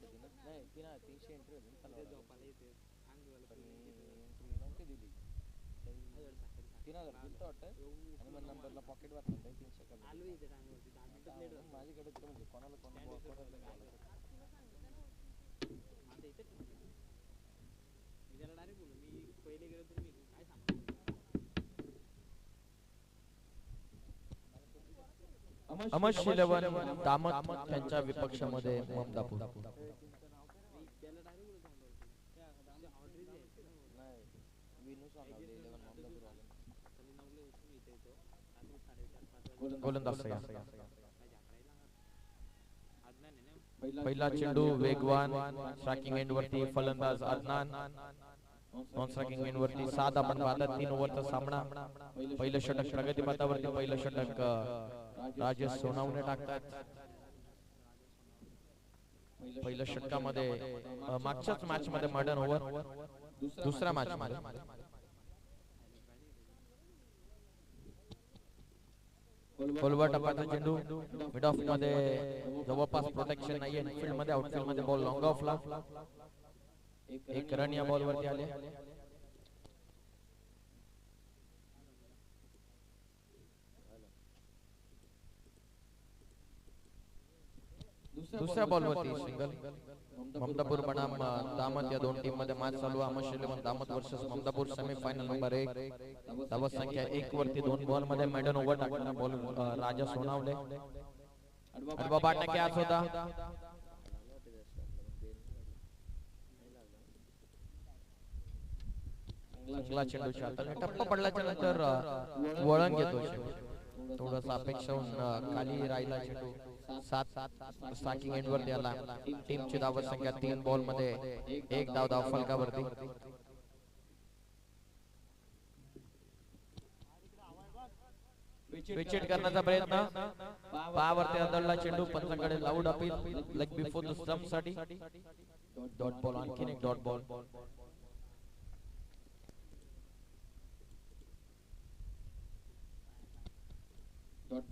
350 नाही 300 एंट्री होती ना ते तलवार. झोपायला येते अंग पण पेमेंट घेतो. एंट्री नव्हती दिली. तरी 3000 दिलं वाटतं. आणि मग नंबरला पॉकेट वाटलं ते 300 कमी आलो दिलं. इथे टाइमवरती 10 मिनिटात लेट झालं. माझ्याकडे तर म्हणजे कोणाला स्टँड कोणाला होतं कोणाला काय बोलायचं. माझं इथेच मी त्याला डायरेक्ट बोललो मी पहिले गेलो तर मी काय सांगतो. अमश इलेव्हन दामत त्यांच्या विपक्षामध्ये ममदापूर. मी त्याला डायरेक्ट बोलतो तोंडावरती ऑर्डर द्यायची ना नाही विनू सोनावले 11 ममदापूर वाले. खाली 9ला उठून इथे येतो रात्री 4:30-5 गोलंदाज काय झाकडायला अज्ञान आहे ना. पहिला चेंडू वेगवान स्ट्रायकिंग एंड वरती फलंदाज अदनान. नॉन स्ट्रायकिंग एंड वरती 7 आपण पाहतात 3 ओव्हरचा सामना. पहिलं षटक प्रगती पथावरती पहिलं षटक राजेश सोनावणे टाकतात. पहिल्या षटकामध्ये मागच्याच मॅच मध्ये मॉडर्न ओव्हर. दुसऱ्या मॅच मध्ये खोलवर टप्प्याचा चेंडू मिड ऑफ मध्ये जवळपास प्रोटेक्शन नाहीये. इनफिल्ड मध्ये आउटफिल्ड मध्ये बॉल लॉंग ऑफला. एक रन या बॉल वरती आले. दुसऱ्या बॉल वरती सिंगल. ममदापूर बनाम दामत या दोन टीम मध्ये मॅच चालू आहे. अमश इलेव्हन दामत वर्सेस ममदापूर सेमीफायनल नंबर 1. धावत संख्या 1 वरती 2 बॉल मध्ये मेडन ओव्हर टाकणार बॉल राजा सोनावले. बाबा टक्के आज होता. चांगला चेंडू हाताने टप्पा पडल्याच्या नंतर वळण घेतो. थोडंसं अपेक्षा होऊन खाली राहिला चेंडू. 7 स्ट्रायकिंग एंड वरती आला. टीमची धावत संख्या 3 बॉल मध्ये 1 धाव फलकावरती. विकेट करण्याचा प्रयत्न पायावरती आदळला चेंडू. पंचांकडे loud appeal leg before the stump साठी. डॉट बॉल आणखीन एक डॉट बॉल.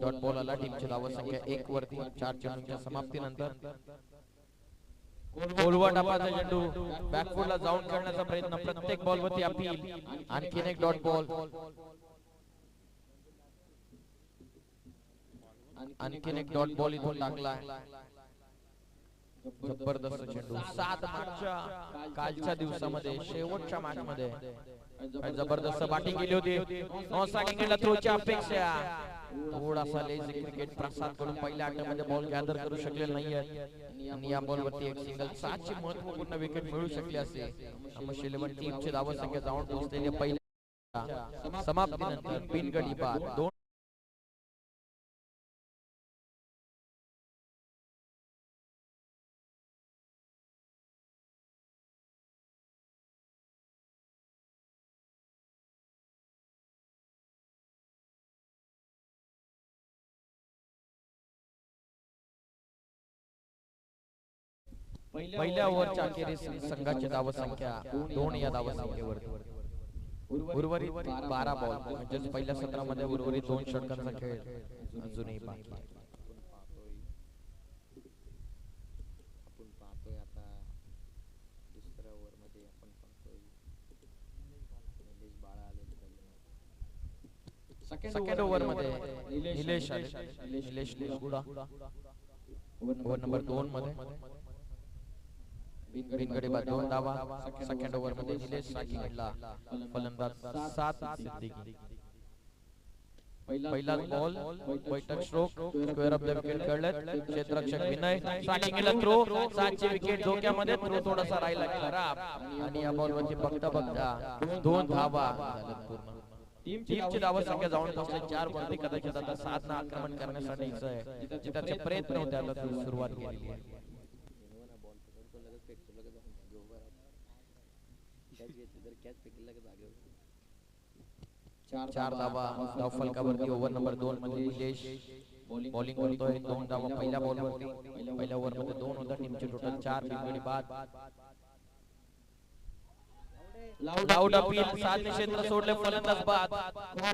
डॉट बॉल आला. टीमची धावत संख्या 1 वरती 4 चेंडूंच्या समाप्तीनंतर. खोलवा टप्प्याचा चेंडू बॅकफुटला जाऊन करण्याचा प्रयत्न. प्रत्येक बॉल वरती अपील. आणखीन एक डॉट बॉल. आणखीन एक डॉट बॉल इथून टाकला. जबरदस्त चेंडू. 7 मार्चच्या कालच्या दिवसामध्ये शेवटच्या मॅच मध्ये जबरदस्त बॅटिंग केली होती. नॉन स्ट्रायकिंग एंडला थ्रोची अपेक्षा. थोडासा लेझी क्रिकेट प्रसाद कडून पहिल्या अटॅकमध्ये बॉल गॅदर करू शकले नाहीये. आणि या बॉल वरती एक सिंगल 7 ची महत्त्वपूर्ण विकेट मिळू शकली असते. अमश इलेव्हन टीमची धावत संख्या जाऊन पोहोचलेली पहिल्या समाप्तीनंतर बिनगडी बाद 2. पहिल्या ओव्हरच्या अखेरीस संघाची धावत संख्या 2 या धावत संख्येवरती. उर्वरित 12 बॉल म्हणजे पहिल्या सत्रामध्ये उर्वरित 2 षटकांचा खेळ अजूनही बाकी आहे. आपण पाहतोय आता दुसऱ्या ओव्हर मध्ये आपण पाहतोय निलेश बाळा आलेले खाली. सेकंड ओव्हर मध्ये निलेश आले. निलेश गुडा ओव्हर नंबर 2 मध्ये बिनगडी बाद 2 धावा. सेकंड ओव्हर मध्ये निलेश साकीला फलंदाज 7 सिद्दीकी. पहिला बॉल बैठक stroke square off the wicket खेळलेत. क्षेत्ररक्षक विनय साकीला थ्रो. 7 ची विकेट धोक्यामध्ये. थ्रो थोडासा राहिला खराब. आणि या बॉल वरती बघता बघता 2 धावा झाल्यात पूर्ण. टीमची धावत संख्या जाऊन पोहोचली 4 वरती. कदाचित आता 7 ना आक्रमण करण्यासाठी जिथं प्रयत्न होते आता सुरुवात केलेली आहे. चार धावा धाव फलकावरती. ओव्हर नंबर 2 मध्ये निलेश बॉलिंग करतोय. 2 धावा पहिल्या बॉल वरती. पहिल्या ओव्हर मध्ये 2 होता. टीमचे टोटल 4 बिनगडी बाद. Loud appeal. 7 क्षेत्र सोडले फलंदाज बाद.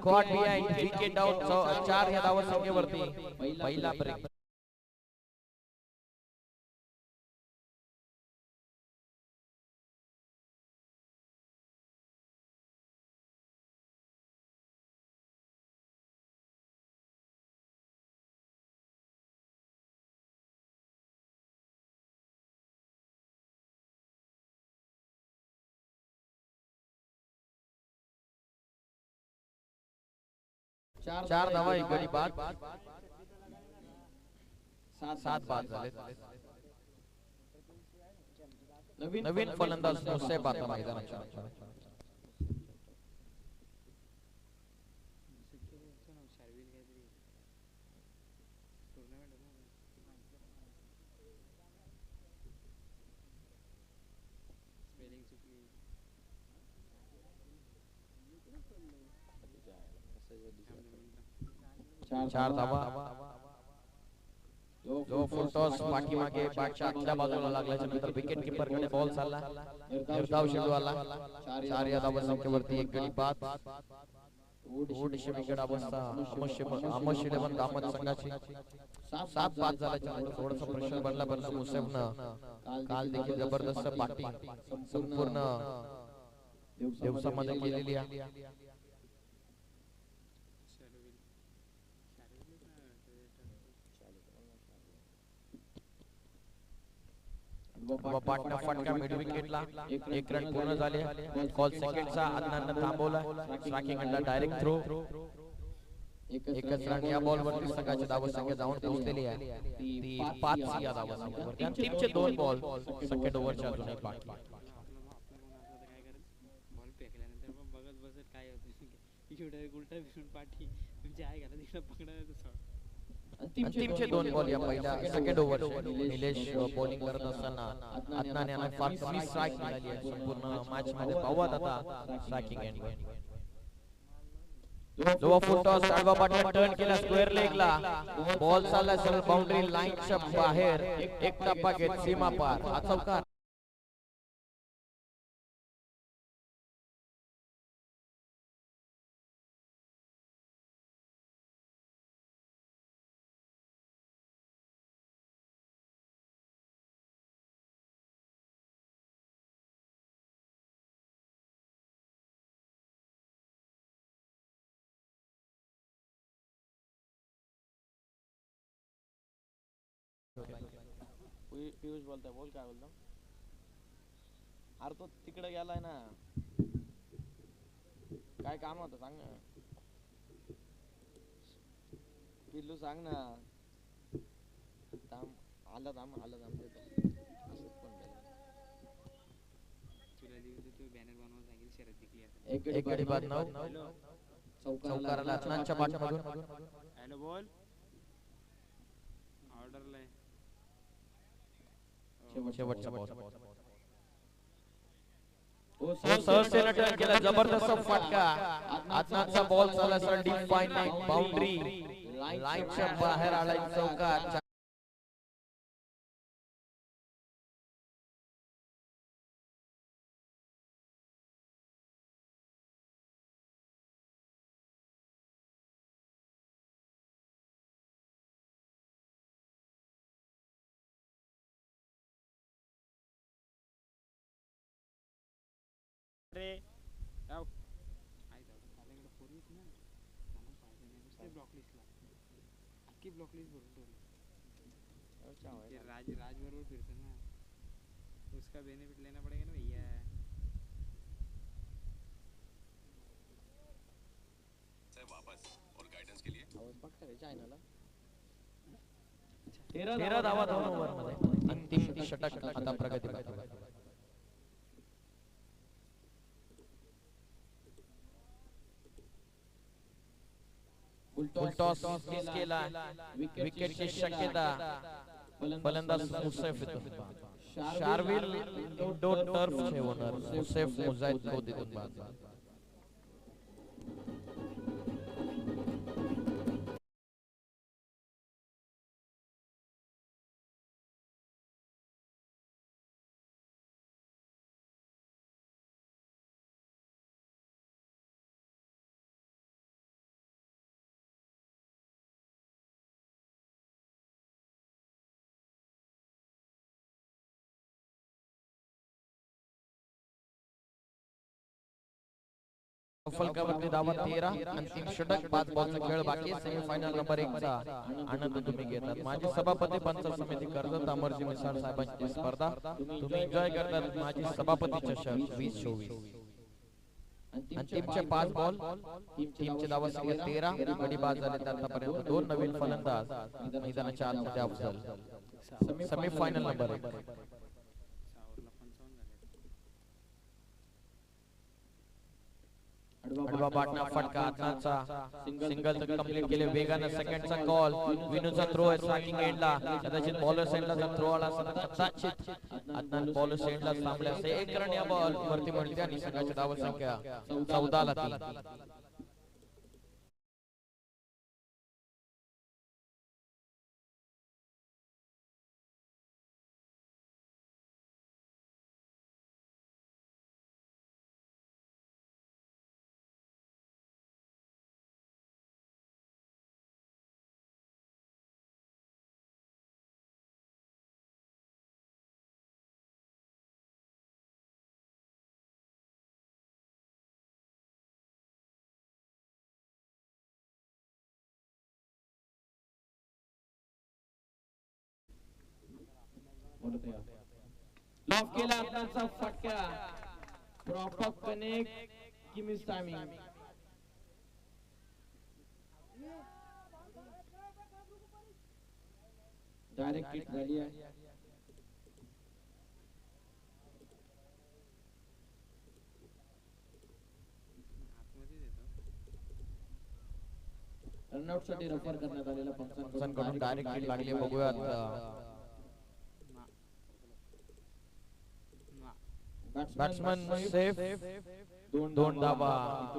कॉट बिहाइंड विकेट डाऊन 4 या धावा संख्येवरती. पहिला ब्रेक. 4 धावा एक गडी बाद 7 बाद झाले. नवीन फलंदाज मुसेफ आता मैदानाच्या चार धावा. जो फुलटॉस पाठीमागे बॅटच्या आतल्या बाजूला लागल्याच्या नंतर विकेट किपर कडे बॉल चालला. निर्धाव चेंडू आला. 4 या धावा संख्येवरती एक गडी बाद. थोडीशी विकेट अवस्था अमोश 11 दामत संघाची 7 बाद झाल्याच्या नंतर थोडासा प्रेशर बनला, परंतु मुसेफनं काल देखील जबरदस्त बॅटिंग संपूर्ण दिवसामध्ये केलेली आहे. पाटणा फटका मिड विकेटला 1 रन पूर्ण झाले. कॉल सेकंडचा आदनानं थांबवला. स्ट्रायकिंग अंडा डायरेक्ट थ्रो. एकच रन या बॉल वरती संघाची धावा संख्या जाऊन पोहोचलेली आहे. ती 5 या धावा संख्येवरती. अंतिमचे 2 बॉल सेकंड ओव्हरच्या अजूनही बाकी. बॉल फेकल्यानंतर मग बघत बसत काय होतं एवढं उलटा फिरून पाठी तुमची आहे घाला तिकडे पकडायचं. अंतिमचे 2 बॉल या पहिल्या सेकंड ओव्हर. निलेश बॉलिंग करत असताना अदनान यांना फार कमी स्ट्राइक मिळाली आहे संपूर्ण मॅच मध्ये. पाहूयात आता स्ट्रायकिंग एंड. जो फुलटॉस आडवा पाठीवर टर्न केला स्क्वेअर लेगला. बॉल चालला सरळ बाउंड्री लाईनच्या बाहेर. एक टप्पा घेत सीमा पार. हा चौकार. पियुष बोलताय. बोल काय बोलतो. अरे तो तिकडे गेलाय ना. काय काम होतं सांग ना. पिल्लू सांग ना. आला थांब एक गडी बाद 9. चौकाराला अदनानच्या बॅटमधून. हॅलो बॉल ऑर्डरला आहे. शेवटचा बॉल. सहजतेने टर्न केला. जबरदस्त फटका. अदनानचा बॉल चालला सर डीप फाईन बाउंड्री लाईनच्या बाहेर आला. चौकार. रे जाऊ आई जाऊ आपल्याकडे पूर्वीच ना मला पाहिजे नाही नुसते ब्लॉक लिस्टला अख्खी ब्लॉक लिस्ट भरून ठेवली. राज बरोबर फिरतो ना उसका बेनिफिट लेना पड़ेगा ना भैया. सर वापस और गाइडेंस के लिए आवाज बघता रे चायनाला. 13 धावा 2 ओव्हर मध्ये. अंतिम षटक आता प्रगती करतो. फुलटॉस मिस केला. विकेटची शक्यता. फलंदाज मुसेफ येतो. शार्विल इंडोर टर्फचे ओनर मुसेफ मुजाहिद को तिथून बाद. फलकावरती धावा 13. अंतिम षटक 5 बॉलचा खेळ बाकी. सेमीफायनल नंबर 1 चा आनंद तुम्ही घेतात. माजी सभापती पंचायत समिती कर्जत अमरजी मिसाळ साहेबांची स्पर्धा तुम्ही एन्जॉय करतात. माजी सभापती चषक 2024. अंतिमचे 5 बॉल टीमचे धावा संख्या 13 गडी बाद झाले आतापर्यंत 2 नवीन फलंदाज मैदानाच्या आतमध्ये अफजल सेमीफायनल नंबर 1 आडवा बाटना फटका आतनाचा सिंगल कंप्लीट केले वेगाने सेकंडचा कॉल विनूचा थ्रो आहे स्ट्रायकिंग एंडला कदाचित बॉलर साइडला जर थ्रो आला असता तर कदाचित अदनान बॉलर साइडला थांबले असते एक रन या बॉल वरती मिळते आणि संघाची धाव संख्या 14 ला 3 लॉक केला आपल्याचा फटका प्रॉपर कनेक्ट की मिस टायमिंग डायरेक्ट हिट झाली आहे रनआउट साठी रेफर करण्यात आलेला पंचांकडून डायरेक्ट हिट लागली बघूयात बॅट्समन सेफ 2 धावा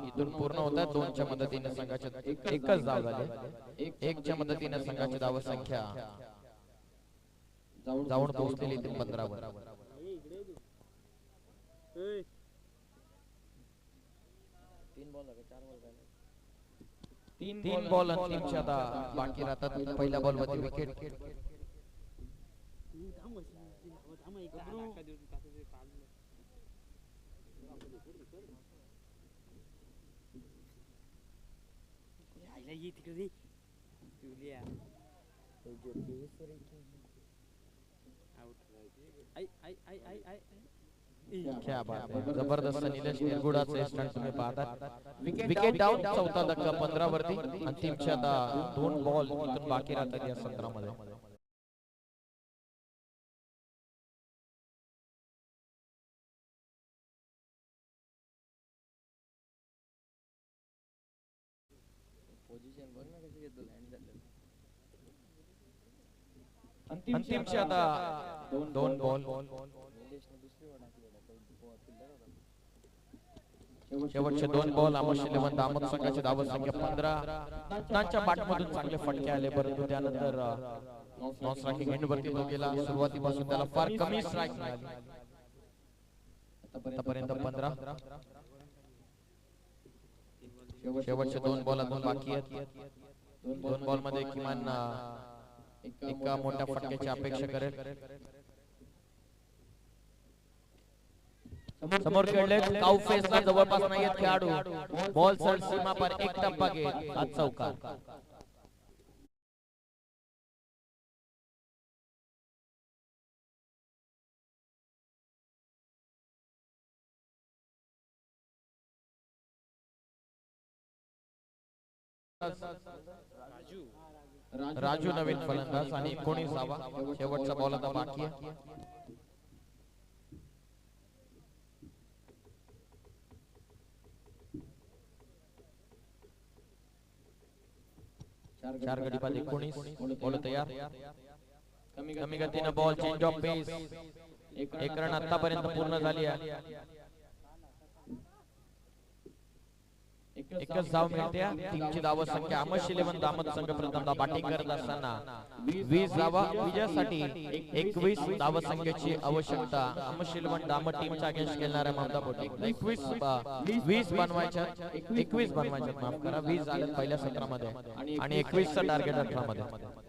इथून पूर्ण होतात 2 च्या मदतीने संघाच्या एकच धाव झाली 1 च्या मदतीने संघाची धाव संख्या जाऊन पोहोचलेली 15 वर 3 बॉल अंतिमचे आता बाकी राहतात पहिल्या बॉल मध्ये विकेट क्या बात है जबरदस्त निलेश निरगुडाचे स्टंट तुम्ही पाहतात विकेट डाऊन चौथा धक्का 15 वरती अंतिमचे आता 2 बॉल इथून बाकी राहतात या सत्रामध्ये अंतिमचे आता 2 बॉल शेवटचे 2 बॉल अमोशिलेवन दामद संघाची धाव संख्या 15 त्यांच्या बॅटमधून चांगले फटके आले परंतु त्यानंतर नॉन स्ट्रायकिंग एंड वरती तो गेला सुरुवातीपासून त्याला फार कमी स्ट्राइक मिळाली आतापर्यंत 15 शेवटचे 2 बॉल अजून बाकी आहेत 2 बॉल मध्ये किमान एका मोठ्या फटक्याची अपेक्षा करेल समोर खेळले काउ फेसला जवळपास नाही आहेत खेळाडू बॉल सर सीमा पर एक टप्पा घेत हात चौकार राजू नवीन फलंदाज आणि 19 धावा शेवटचा बॉल आता बाकी आहे चार गडी बाद 19 बॉल तयार कमी गतीने बॉल चेंज ऑफ पेस एक रन आतापर्यंत पूर्ण झाली आहे एकच धाव मिळते टीमची धाव संख्या अमश 11 दामद संघ प्रथमदा बॅटिंग करत असताना 20 धावा विजयासाठी 21 धाव संख्येची आवश्यकता अमश 11 दामद टीमच्या अगेन्स्ट खेळणाऱ्या ममता पोटे 20 बनवायच्या 21 बनवायच्या माफ करा 20 झाले पहिल्या सत्रामध्ये आणि 21 चा टार्गेट 18 मध्ये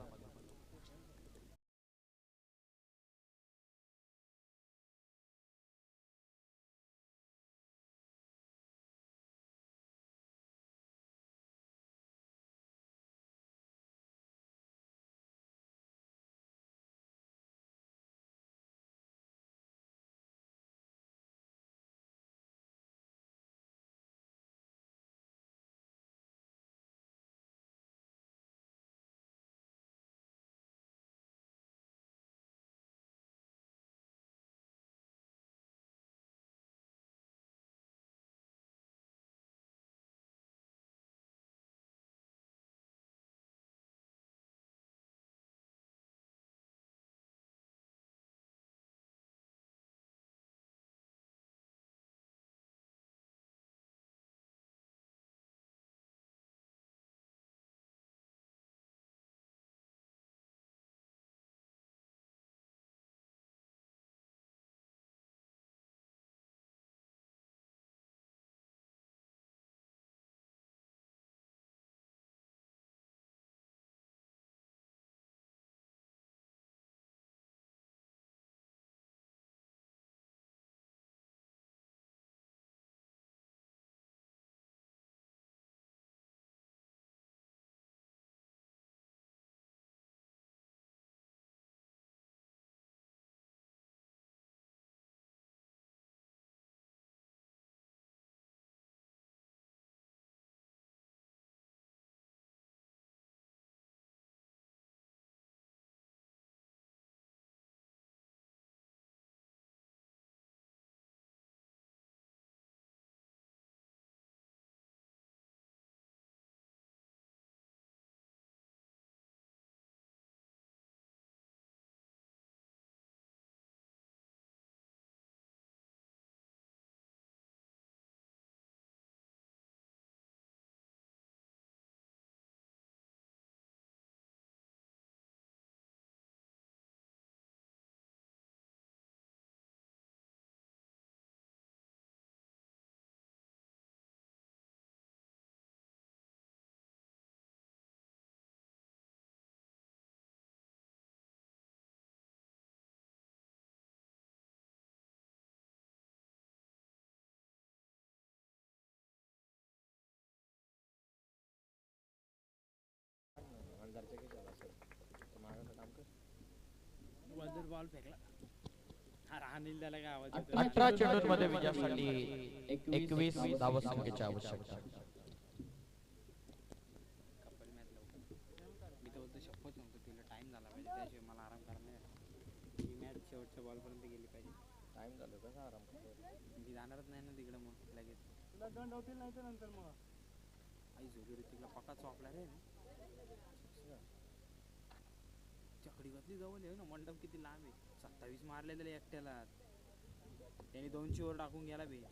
तर बॉल फेकला. हा राहनील त्याला काय आवाज येतो? 18 चेंडूंमध्ये विजयासाठी 21 धावसंख्येची आवश्यकता. कपल मॅच लवकर. मी तर बोलतो शपथ सांगतो तुला टाइम झाला पाहिजे त्याशिवाय मला आराम करायला नाही देणार. ही मॅच शेवटच्या बॉलपर्यंत गेली पाहिजे. टाइम झालं कसा आराम करतो मी जाणारच नाही ना तिकडे मग लगेच. तुला दंड होतील नाही तर नंतर मग आई झोली रे तिला पक्का चॉकला रे. चकडी घातली जवळ आहे ना. मंडप किती लांब आहे. 27 मारले त्याला एकट्याला. त्याने 200 वर टाकून गेला बेंच.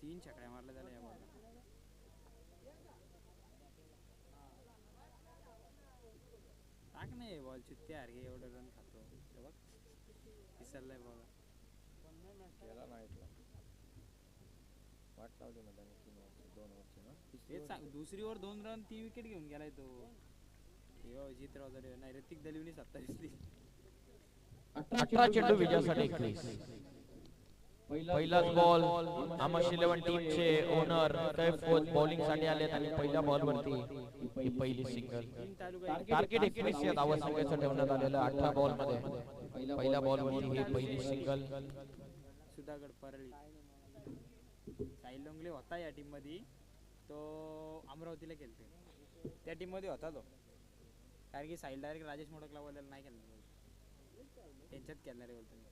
3 छकड्या मारल्या त्याला या बॉलला. टाक नाही बॉल चित्ते यार हे एवढं रन खातो. हे बघ विसरलाय बॉल. केला नाही इथला वाट लावली मग त्याने 3 ओव्हरची 2 ओव्हरची ना तेच सांग दुसरी ओव्हर 2 रन 3 विकेट घेऊन गेलाय तो. यो जित रावदरे नाही ऋतिक दलिवनी 27 ली. 18 चेंडू विजयासाठी 21. पहिलाच बॉल आमश 11 टीमचे ओनर कैफोज बॉलिंग साठी आलेत आणि पहिल्या बॉल वरती ही पहिली सिंगल. टार्गेट 21 या धावसंख्येचं ठेवण्यात आलेलं 18 बॉल मध्ये पहिल्या बॉल वरती ही पहिली सिंगल. सुधागड परळी साहिल लोंगले होता या टीम मध्ये. तो अमरावतीला खेळतोय त्या टीम मध्ये होता तो. कारण की साहिल डायरेक्ट राजेश मोडकला बोलायला नाही खेळणार त्यांच्यात खेळणार आहे बोलतो मी.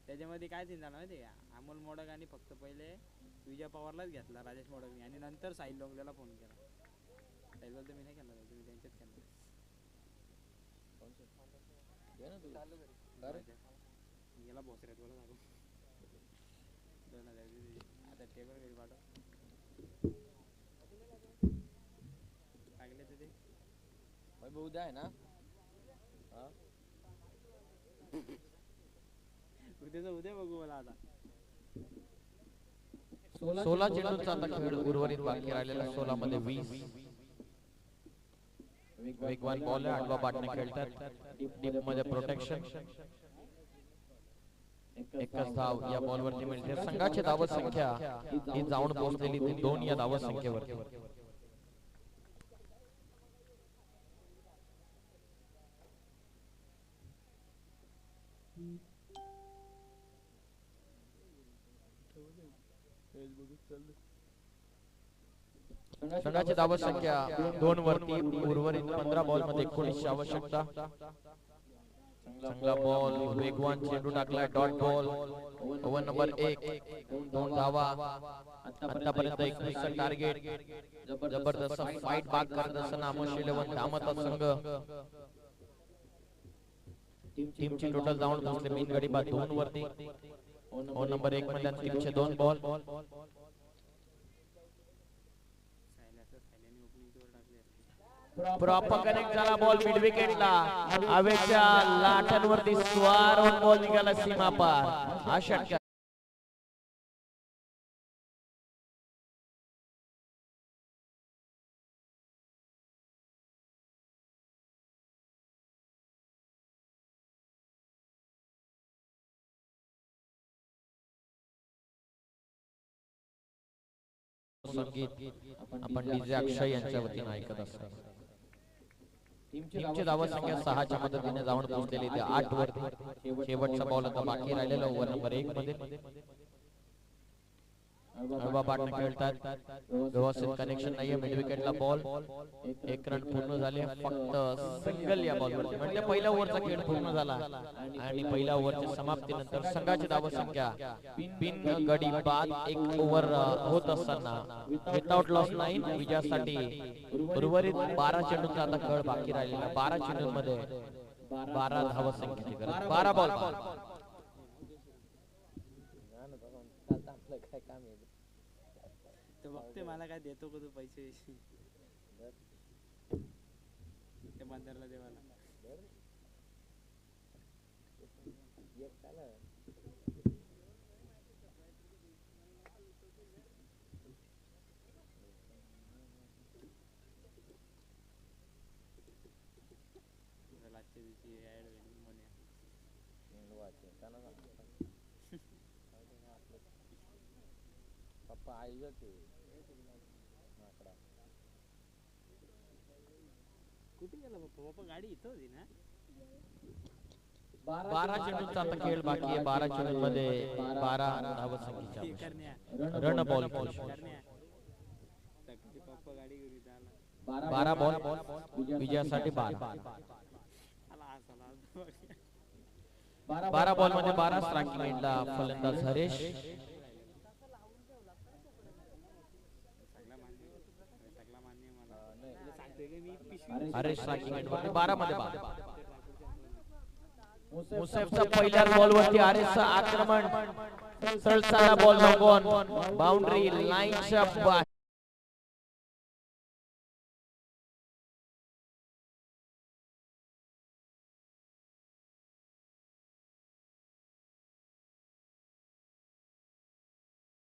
त्याच्यामध्ये काय सीन झाला माहिती का अमोल मोडक आणि फक्त पहिले विजय पवारलाच घेतला राजेश मोडकने आणि नंतर साहिल लोंगलेला फोन केला. साहिल बोलतो मी नाही खेळणार तुम्ही त्यांच्यात खेळणार. गेला भोसऱ्यात बोला सांगू 2000 आता टेबल घरी पाठव लागले तर ते भाई उद्या आहे ना हा उद्या बघू मला आता. 16 चेंडूंचा आता खेळ उर्वरित बाकी राहिलेला 16 मध्ये 20. वेगवान बॉल आहे. आडवा बाटने खेळतात. डीप मध्ये प्रोटेक्शन. एकच धाव या बॉल वरती मिळते. संघाची धाव संख्या ही जाऊन पोहोचलेली 2 या धाव संख्येवर. संघाची धाव संख्या 2 वरती. उर्वरित 15 बॉल मध्ये 19 ची आवश्यकता. चांगला बॉल वेगवान चेंडू टाकलाय. Dot ball. ओव्हर नंबर 1 2 धावा. आतापर्यंत 21 चा टार्गेट. जबरदस्त फाईट बाग करत असताना आमोश 11 धामत संघ. टीमची टोटल धावून पोहोचले मेन गडी बाद 2 वरती. ओव्हर नंबर 1 मध्ये टीमचे 2 बॉल. प्रॉपर कनेक्ट झाला बॉल मिड विकेटला. हवेच्या लाटांवरती स्वार होऊन बॉल निघाला सीमा पार. हा षटकार संगीत आपण डीजे अक्षय यांच्या वतीने ऐकत असतो. टीमची धाव संख्या 6 च्या मदतीने जाऊन पोहोचलेली ते 8 वरती. शेवटचा बॉल आता बाकी राहिलेला ओव्हर नंबर 1 मध्ये. अडवा बाटने खेळतात. व्यवस्थित कनेक्शन नाहीये. Mid विकेटला ball. 1 रन पूर्ण झाले. फक्त सिंगल या बॉल वरती म्हणजे पहिल्या ओव्हरचा खेळ पूर्ण झाला आणि पहिल्या ओव्हरच्या समाप्तीनंतर संघाची धाव संख्या बिन गडी बाद 1 ओव्हर होत असताना विथआउट लॉस 9 विजयासाठी उर्वरित 12 चेंडूंचा आता खेळ बाकी राहिलेला. 12 चेंडूंमध्ये 12 धाव संख्येची गरज. 12 बॉल. काय काम आहे तो बघते मला काय देतो का तू पैसे ते बंदरला दे मला. आजच्या दिवशी ऍड होईल म्हणे. पप्पा आईच ते माकडा कुठे गेला पप्पा पप्पा गाडी इथं होती ना 12 चेंडूंचा आता खेळ बाकी आहे. 12 चेंडूंमध्ये 12 धावसंख्येची आवश्यकता. रण बॉल करण्या सकाळी पप्पा गाडी घेऊन इथं आला 12 बॉल विजयासाठी 12. आला चला 12 बॉल मध्ये 12 स्ट्रायकिंग एंडला फलंदाज हरेश. सगळा मान्य मला सांगतोय की मी पिशवी हरेश स्ट्रायकिंग एंड वरती 12 मध्ये 12. मुसेफचा पहिल्या बॉल वरती हरेशचं आक्रमण. सरळ बॉल लागून बाउंड्री लाईनच्या बाहेर.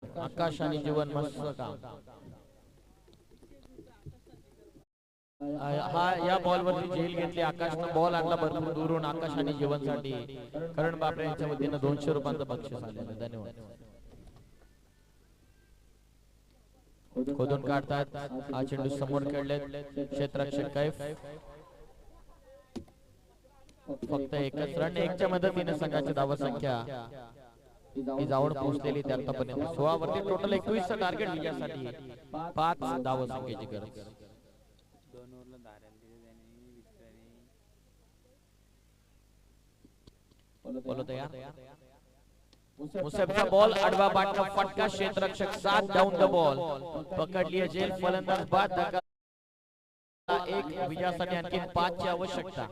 आकाश आणि जीवन मस्त काम. हा या बॉल वरती झेल घेतली. आकाशनं बॉल आणला भरपूर दूरून. आकाश आणि जीवनसाठी करण बापरे यांच्या वतीनं 200 रुपयांचं बक्षीस आलेलं. धन्यवाद. खोदून काढतात. हा चेंडू समोर खेळलेत क्षेत्ररक्षक कैफ. फक्त एकच रन. एकच्या मदतीने संघाची धावसंख्या ही जाऊन पोहोचलेली ते आतापर्यंत 16 वरती. टोटल 21 टार्गेट विजयासाठी 5 धावसंख्येची गरज. 2 ओव्हरला धारायला दिले त्याने विसराने बोलो तयार. मुसेफचा बॉल आडवा बाटला फटका. क्षेत्ररक्षक 7 डाऊन द बॉल. पकडली जेल. फलंदाज बाद. एक विजयासाठी आणखी 5 ची आवश्यकता.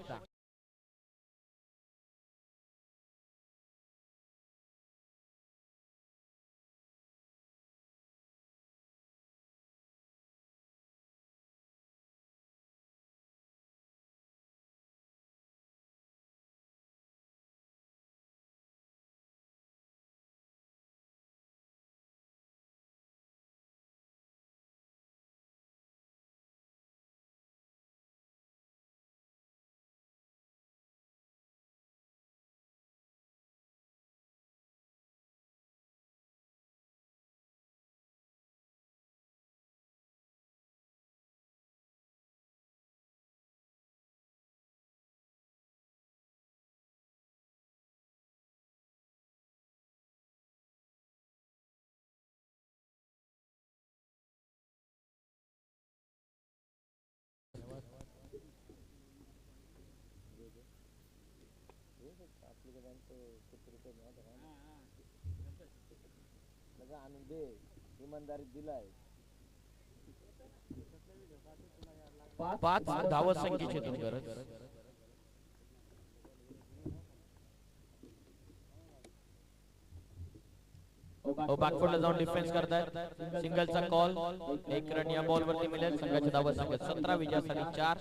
इमानदारी दिलाय. 5 धावसंख्येची गरज. बॅकफुटला जाऊन डिफेन्स करतायत. सिंगलचा कॉल. 1 रन या बॉल वरती मिळेल. संघाची धावसंख्या 17 विजयासाठी 4.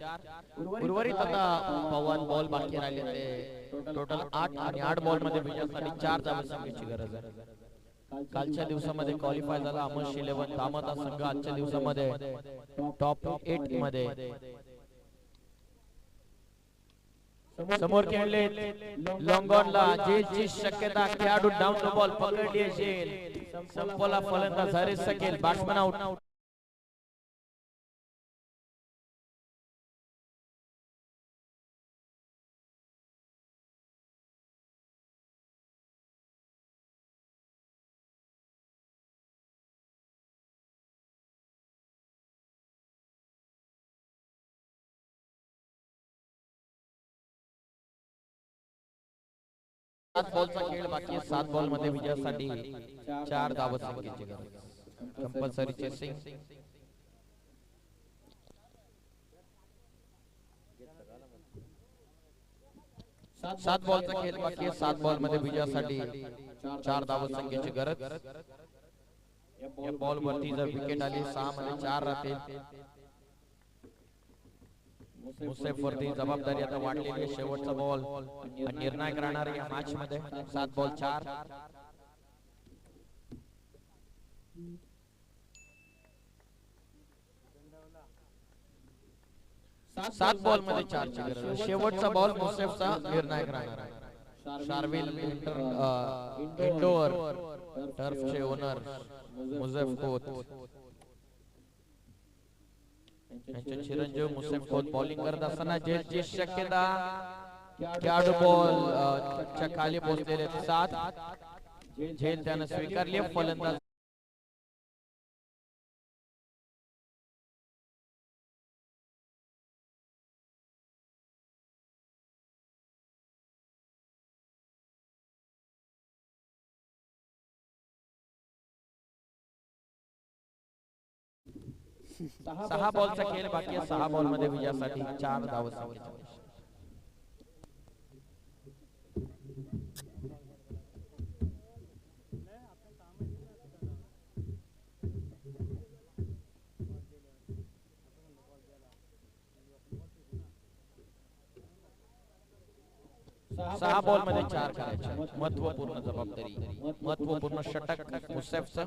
उर्वरित आता 52 बॉल बाकी राहिले ते टोटल 8 आणि 8 बॉल मध्ये विजयासाठी 4 धावसंख्येची गरज आहे. कालच्या दिवसामध्ये क्वालिफाय झाला अमोश 11 धामता संघ. आजच्या दिवसामध्ये टॉप 8 मध्ये समोर खेळले. लॉंगॉनला जेलची शक्यता. खेळाडू डाऊन द बॉल. पकडली जेल. संपला फलंदाज हरेश सकेल. Batsman out. बॉलचा खेळ बाकी आहे. 7 बॉल मध्ये विजयासाठी 4 धावसंख्येची गरज. Compulsory chasing. 7 बॉलचा खेळ बाकी आहे. 7 बॉल मध्ये विजयासाठी 4 धावसंख्येची गरज. या बॉल वरती जर विकेट आली 6 मध्ये 4 राहतील. मुसेफ वरती जबाबदारी आता वाढलेली आहे. शेवटचा बॉल निर्णायक राहणार या मॅच मध्ये. 7 बॉल 4. 7 बॉल मध्ये 4 ची गरज. शेवटचा बॉल मुसेफचा निर्णायक राहणार आहे. शार्विल इंडोर टर्फचे ओनर मुसेफ खोत यांचे चिरंजीव मुसेफ खोत बॉलिंग करत असताना झेलची शक्यता. खेळाडू बॉल च्या खाली पोहोचलेले 7. झेल त्यानं स्वीकारली. फलंदाज सहा बॉलचा खेळ बाकी आहे. 6 बॉल मध्ये विजयासाठी 4 धावा संख्येचा आवश्यक. सहा बॉल मध्ये 4 करायचे. महत्वपूर्ण जबाबदारी, महत्वपूर्ण षटक मुसेफचं.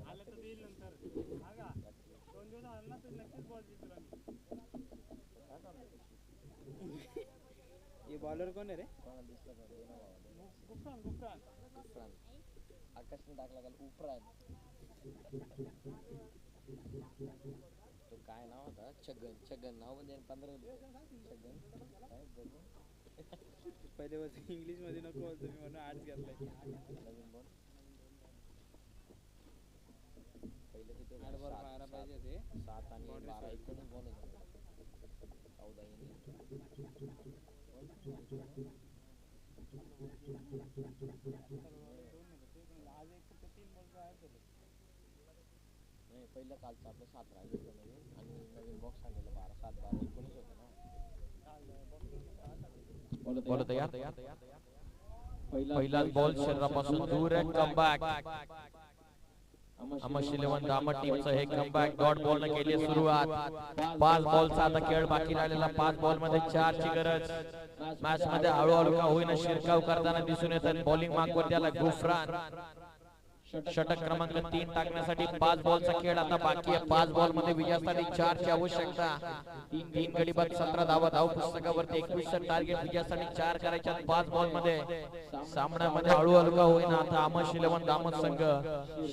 आलं तर देईल नंतर. हा का 2 दिवस आला ना तर नक्कीच बॉल देईल तुला मी. ये बॉलर कोण आहे रे? गुफरान आकाशने टाकला काल उफरान. तो काय नाव होता? छगन नाव म्हणजे 15 छगन काय बोलतो. पहिले बस इंग्लिश मध्ये नको बोलतो मी म्हणून आर्ट्स घेतलाय. नवीन बॉल पहिले किती आठ बॉल मारा पाहिजे ते. 7 आणि 12 एकूण बॉल होता. 14 इनिंग. आज एक फक्त 3 बॉल गायब झाले. नाही पहिलं कालचं आपलं 7 राहिलं होतं नवीन आणि नवीन बॉक्स आणलेलं 12 7 12 19 होतं ना. बॉल तयार. पहिला बॉल शरीरापासून दूर आहे. कमबॅक. अमश 11 दामट टीमचं हे कमबॅक. डॉट बॉल न केली सुरुवात. 5 बॉलचा आता खेळ बाकी राहिलेला. 5 बॉल मध्ये 4 ची गरज. मॅच मध्ये हळूहळू का होईना शिरकाव करताना दिसून येतात. बॉलिंग मार्कवर त्याला गुफरान. षटक क्रमांक 3 टाकण्यासाठी 5 बॉलचा खेळ आता बाकी आहे. 5 बॉल मध्ये विजयासाठी 4 ची आवश्यकता. 3 गडी बाद 17 धावा. धाव पुस्तकावरती 21 टार्गेट. विजयासाठी 4 करायच्या 5 बॉल मध्ये. सामन्यामध्ये हळूहळू का होईना आता अमश 11 दामट संघ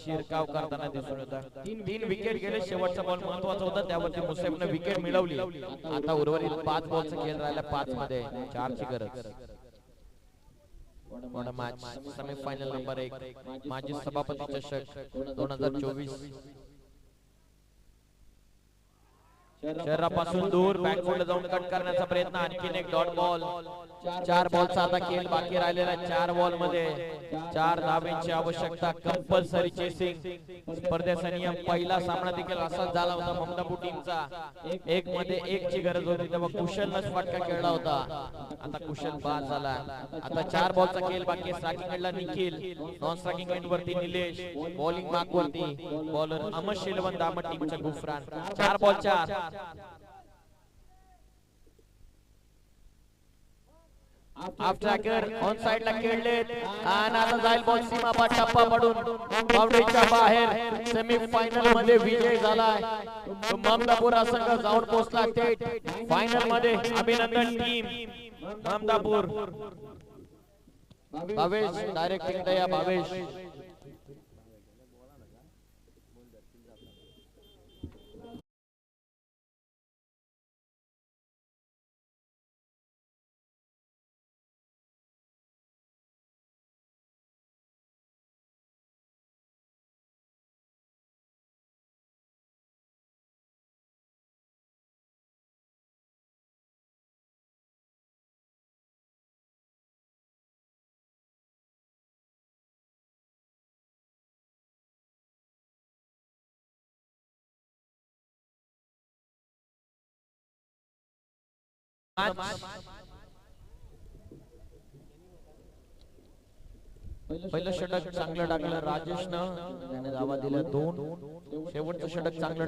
शिरकाव करताना दिसून येतात. 3 विकेट गेले. शेवटचा बॉल महत्वाचा होता त्यावरती मुसेफने विकेट मिळवली. आता उर्वरित 5 बॉलचा खेळ राहिला. 5 मध्ये 4 ची गरज. मॅच सेमीफायनल नंबर 1 माजी सभापती चषक 2024. शरीरापासून दूर बॅकफुटला जाऊन कट करण्याचा प्रयत्न. आणखीन एक डॉट बॉल. 4 बॉलचा आता खेळ बाकी राहिलेला. 4 बॉल मध्ये 4 धावांची आवश्यकता. कंपल्सरी चेसिंग स्पर्धेचा नियम. पहिला सामना देखील असाच झाला होता ममदापूर टीमचा. 1 मध्ये 1 ची गरज होती तेव्हा कुशलनच फटका खेळला होता. आता कुशल बाद झाला. आता 4 बॉलचा खेळ बाकी. स्ट्रायकिंग एंडला निखिल. नॉन स्ट्रायकिंग एंड वरती निलेश. बॉलिंग मार्क वरती बॉलर अमश 11 दामट टीमचा Gufran. 4 ball 4. Half tracker on side ला खेळलेत आणि आता जाईल बॉल सीमा टप्पा पडून बाउंड्रीच्या बाहेर. सेमीफायनल मध्ये विजय झालाय. ममदापूर संघ जाऊन पोहोचला थेट फायनल मध्ये. अभिनंदन टीम ममदापूर. भावेश डायरेक्टिंग दया भावेश. पहिलं षटक चांगलं टाकलं राजेशनं. त्याने धावा दिल्या 2. शेवटचं षटक चांगलं